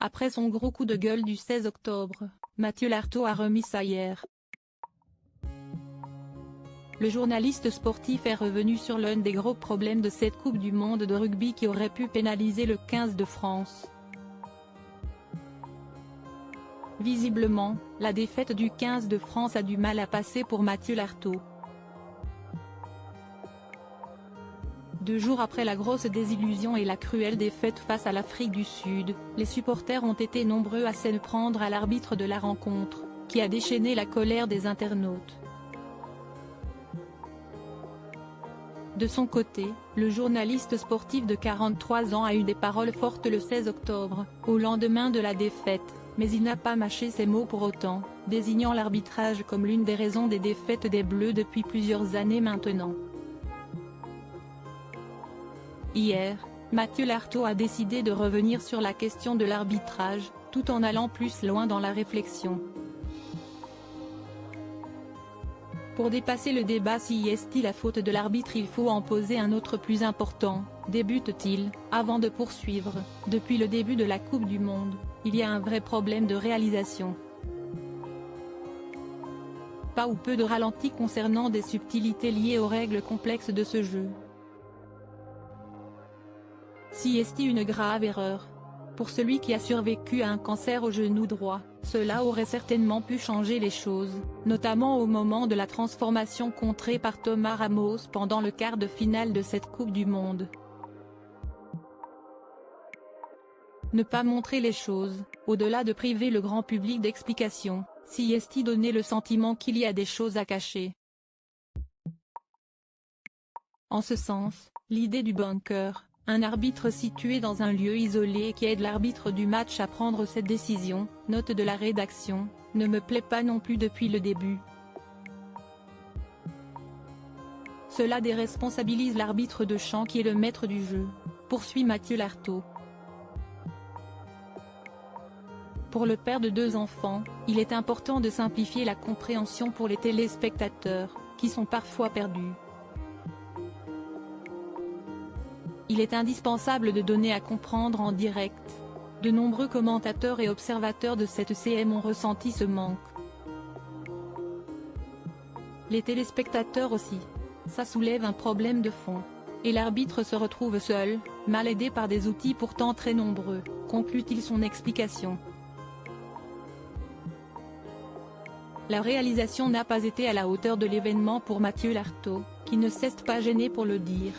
Après son gros coup de gueule du 16 octobre, Mathieu Lartaud a remis ça hier. Le journaliste sportif est revenu sur l'un des gros problèmes de cette Coupe du monde de rugby qui aurait pu pénaliser le 15 de France. Visiblement, la défaite du 15 de France a du mal à passer pour Mathieu Lartaud. 2 jours après la grosse désillusion et la cruelle défaite face à l'Afrique du Sud, les supporters ont été nombreux à s'en prendre à l'arbitre de la rencontre, qui a déchaîné la colère des internautes. De son côté, le journaliste sportif de 43 ans a eu des paroles fortes le 16 octobre, au lendemain de la défaite, mais il n'a pas mâché ses mots pour autant, désignant l'arbitrage comme l'une des raisons des défaites des Bleus depuis plusieurs années maintenant. Hier, Mathieu Lartaud a décidé de revenir sur la question de l'arbitrage, tout en allant plus loin dans la réflexion. Pour dépasser le débat si est-il la faute de l'arbitre, il faut en poser un autre plus important, débute-t-il, avant de poursuivre. Depuis le début de la Coupe du monde, il y a un vrai problème de réalisation. Pas ou peu de ralentis concernant des subtilités liées aux règles complexes de ce jeu. Si est-il une grave erreur? Pour celui qui a survécu à un cancer au genou droit, cela aurait certainement pu changer les choses, notamment au moment de la transformation contrée par Thomas Ramos pendant le quart de finale de cette Coupe du monde. Ne pas montrer les choses, au-delà de priver le grand public d'explications, si est-il donner le sentiment qu'il y a des choses à cacher. En ce sens, l'idée du bunker, un arbitre situé dans un lieu isolé qui aide l'arbitre du match à prendre cette décision, note de la rédaction, ne me plaît pas non plus depuis le début. Cela déresponsabilise l'arbitre de champ qui est le maître du jeu, poursuit Mathieu Lartaud. Pour le père de 2 enfants, il est important de simplifier la compréhension pour les téléspectateurs, qui sont parfois perdus. Il est indispensable de donner à comprendre en direct. De nombreux commentateurs et observateurs de cette CM ont ressenti ce manque. Les téléspectateurs aussi. Ça soulève un problème de fond. Et l'arbitre se retrouve seul, mal aidé par des outils pourtant très nombreux, conclut-il son explication. La réalisation n'a pas été à la hauteur de l'événement pour Mathieu Lartaud, qui ne cesse pas gêné pour le dire.